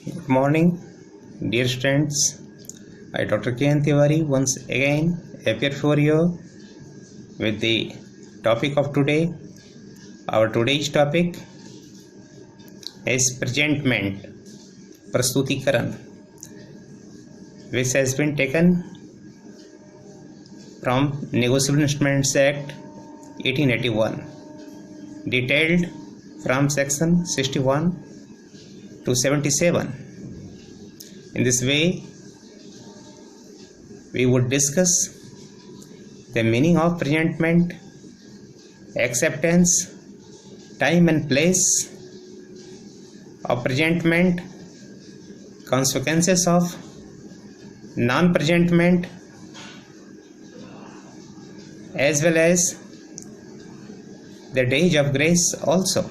Good morning, dear students. I, Dr. K.N. Tiwari, once again appear for you with the topic of today. Our today's topic is presentment, prastutikaran, which has been taken from Negotiable Instruments Act 1881, detailed from section 61 to 77. In this way, we would discuss the meaning of presentment, acceptance, time and place of presentment, consequences of non-presentment, as well as the days of grace also.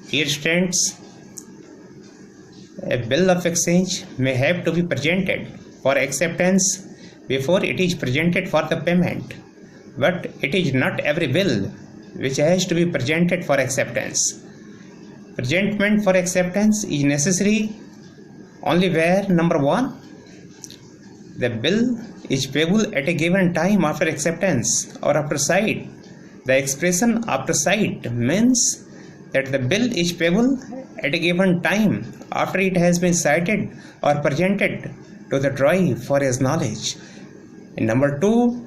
Here stands, a bill of exchange may have to be presented for acceptance before it is presented for the payment, but it is not every bill which has to be presented for acceptance. Presentment for acceptance is necessary only where, number one, the bill is payable at a given time after acceptance or after sight. The expression after sight means that the bill is payable at a given time after it has been cited or presented to the drawee for his knowledge. And number two,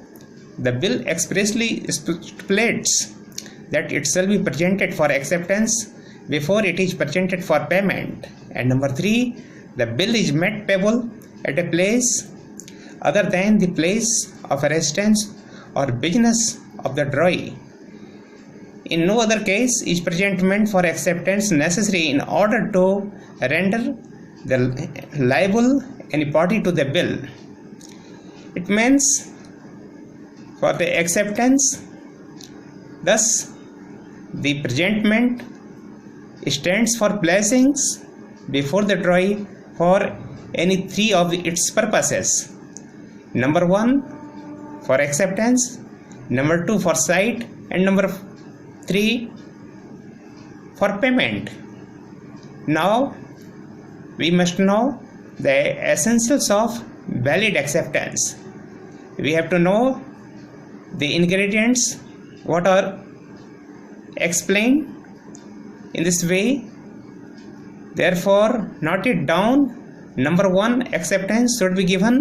the bill expressly stipulates that it shall be presented for acceptance before it is presented for payment. And number three, the bill is made payable at a place other than the place of residence or business of the drawee. In no other case is presentment for acceptance necessary in order to render the liable any party to the bill. It means for the acceptance, thus the presentment stands for placings before the drawee for any three of its purposes. Number one, for acceptance; number two, for sight; and number three, for payment. Now we must know the essentials of valid acceptance. We have to know the ingredients what are explained in this way. Therefore, note it down. Number one, acceptance should be given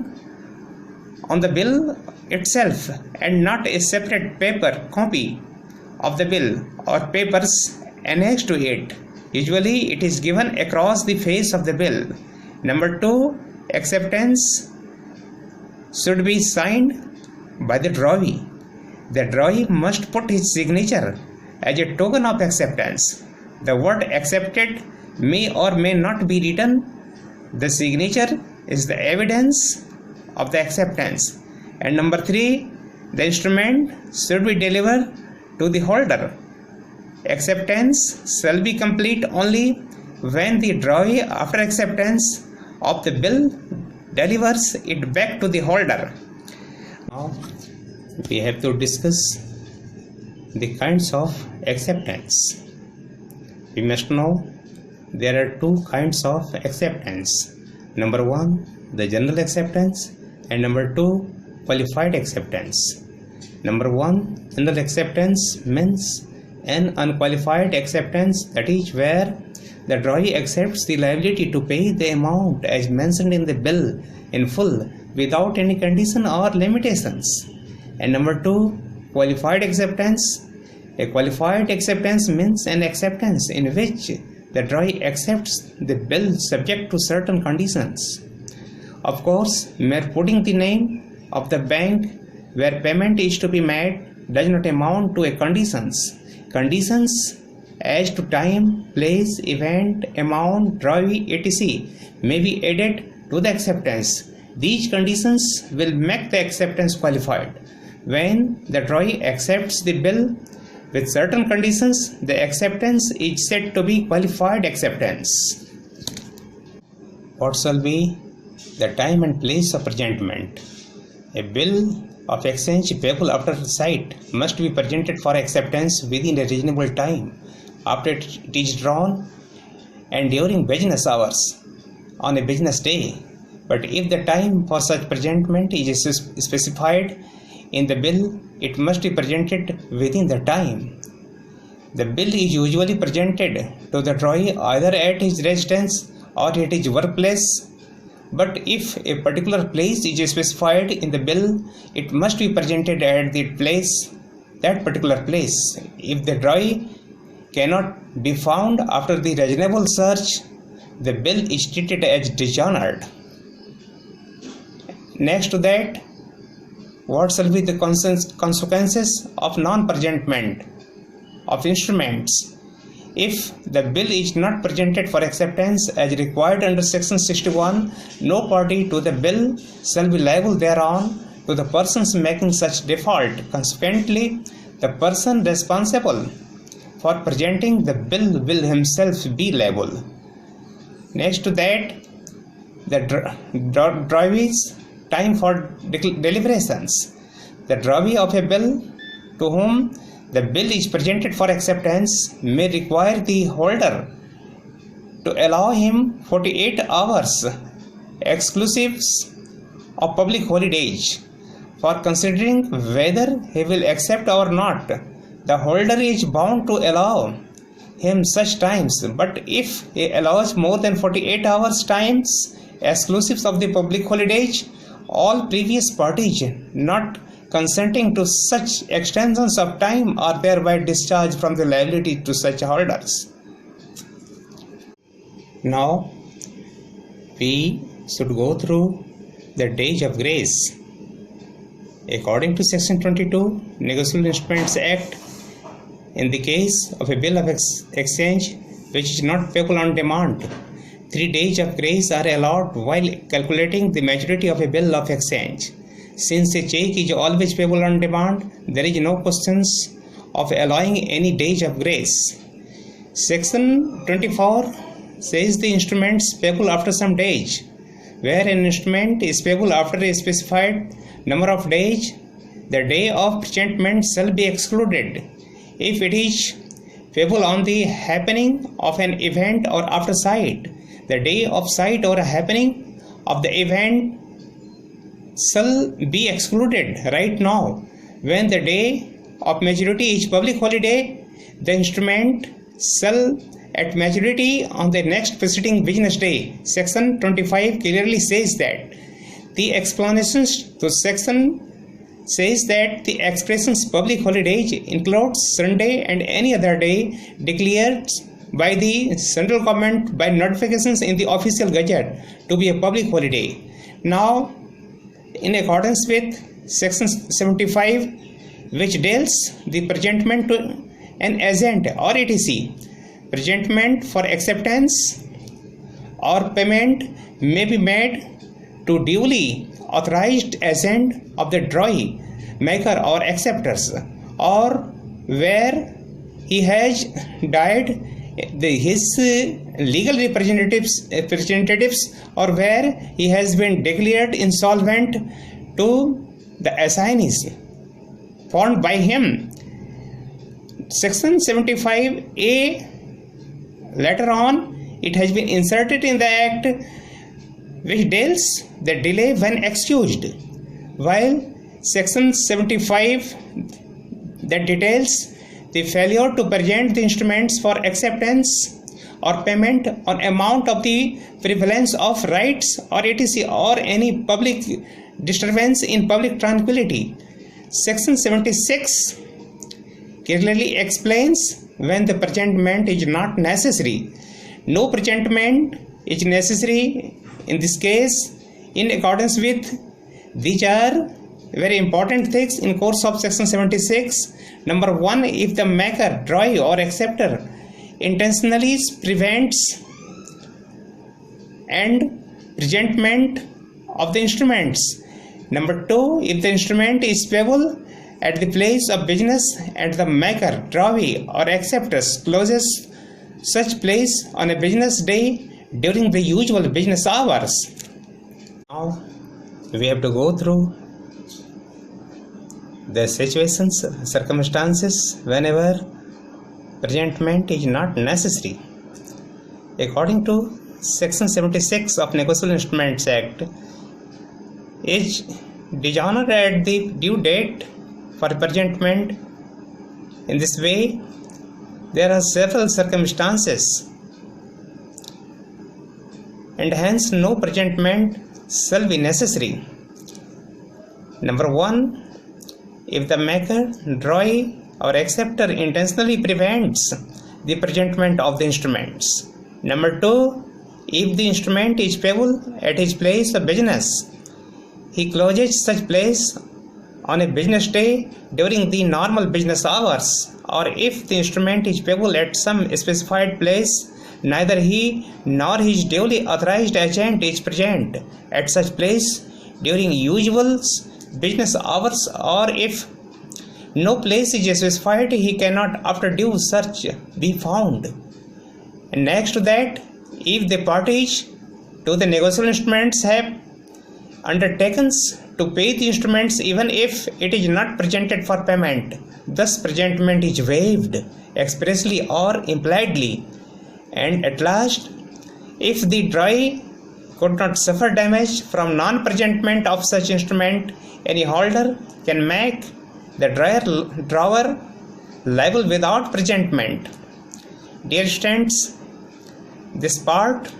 on the bill itself and not a separate paper copy of the bill or papers annexed to it. Usually it is given across the face of the bill. Number two, acceptance should be signed by the drawee. The drawee must put his signature as a token of acceptance. The word accepted may or may not be written. The signature is the evidence of the acceptance. And number three, the instrument should be delivered to the holder. Acceptance shall be complete only when the drawee, after acceptance of the bill, delivers it back to the holder. Now we have to discuss the kinds of acceptance. We must know there are two kinds of acceptance. Number one, the general acceptance, and number two, qualified acceptance. Number one, general acceptance means an unqualified acceptance, that is where the drawee accepts the liability to pay the amount as mentioned in the bill in full without any condition or limitations. And number two, qualified acceptance. A qualified acceptance means an acceptance in which the drawee accepts the bill subject to certain conditions. Of course, mere putting the name of the bank where payment is to be made does not amount to a conditions. Conditions as to time, place, event, amount, drawee, etc. may be added to the acceptance. These conditions will make the acceptance qualified. When the drawee accepts the bill with certain conditions, the acceptance is said to be qualified acceptance. What shall be the time and place of presentment? A bill of exchange payable after sight must be presented for acceptance within a reasonable time after it is drawn and during business hours on a business day. But if the time for such presentment is specified in the bill, it must be presented within the time. The bill is usually presented to the drawee either at his residence or at his workplace. But if a particular place is specified in the bill, it must be presented at that particular place. If the drawee cannot be found after the reasonable search, the bill is treated as dishonored. Next to that, what shall be the consequences of non-presentment of instruments? If the bill is not presented for acceptance as required under section 61, no party to the bill shall be liable thereon to the persons making such default. Consequently, the person responsible for presenting the bill will himself be liable. Next to that, the drawee's time for deliberations. The drawee of a bill to whom the bill is presented for acceptance may require the holder to allow him 48 hours exclusive of public holidays for considering whether he will accept or not. The holder is bound to allow him such times, but if he allows more than 48 hours times exclusive of the public holidays, all previous parties not consenting to such extensions of time are thereby discharged from the liability to such holders. Now, we should go through the days of grace. According to Section 22, Negotiable Instruments Act, in the case of a bill of exchange which is not payable on demand, 3 days of grace are allowed while calculating the maturity of a bill of exchange. Since a check is always payable on demand, there is no questions of allowing any days of grace. Section 24 says the instruments payable after some days. Where an instrument is payable after a specified number of days, the day of presentment shall be excluded. If it is payable on the happening of an event or after sight, the day of sight or happening of the event shall be excluded. Right now, when the day of maturity is public holiday, the instrument shall at maturity on the next preceding business day. Section 25 clearly says that. The explanations to section says that the expressions public holidays includes Sunday and any other day declared by the central government by notifications in the official gazette to be a public holiday. Now, in accordance with section 75, which deals the presentment to an agent or etc., presentment for acceptance or payment may be made to duly authorized agent of the drawee maker or acceptors, or where he has died his legal representatives, or where he has been declared insolvent to the assignees formed by him. Section 75A, later on it has been inserted in the Act, which deals the delay when excused, while Section 75 that details the failure to present the instruments for acceptance or payment on amount of the prevalence of rights or etc. or any public disturbance in public tranquility. Section 76 clearly explains when the presentment is not necessary. No presentment is necessary in this case in accordance with. These are very important things in course of section 76. Number 1, if the maker, drawee or acceptor intentionally prevents and presentment of the instruments. Number 2, if the instrument is payable at the place of business and the maker, drawee or acceptor closes such place on a business day during the usual business hours. Now we have to go through the situations, circumstances whenever presentment is not necessary. according to Section 76 of Negotiable Instruments Act, is dishonored at the due date for presentment. In this way, there are several circumstances, and hence no presentment shall be necessary. Number 1. If the maker, drawee, or acceptor intentionally prevents the presentment of the instruments. Number 2. If the instrument is payable at his place of business, he closes such place on a business day during the normal business hours, or if the instrument is payable at some specified place, neither he nor his duly authorized agent is present at such place during usual business hours, or if no place is specified, he cannot after due search be found. And next to that, if the parties to the negotiable instruments have undertaken to pay the instruments even if it is not presented for payment, thus presentment is waived expressly or impliedly. And at last, if the drawee could not suffer damage from non-presentment of such instrument, any holder can make the drawer liable without presentment. Dear students, this part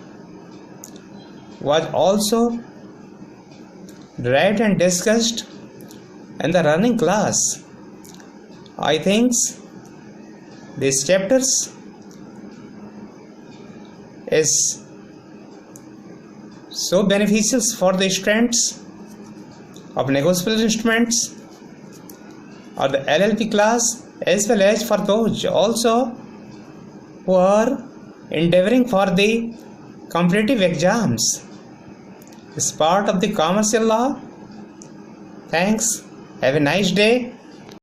was also read and discussed in the running class. I think these chapters is so beneficial for the students of negotiable instruments or the LLP class, as well as for those also who are endeavoring for the competitive exams. It's part of the commercial law. Thanks. Have a nice day.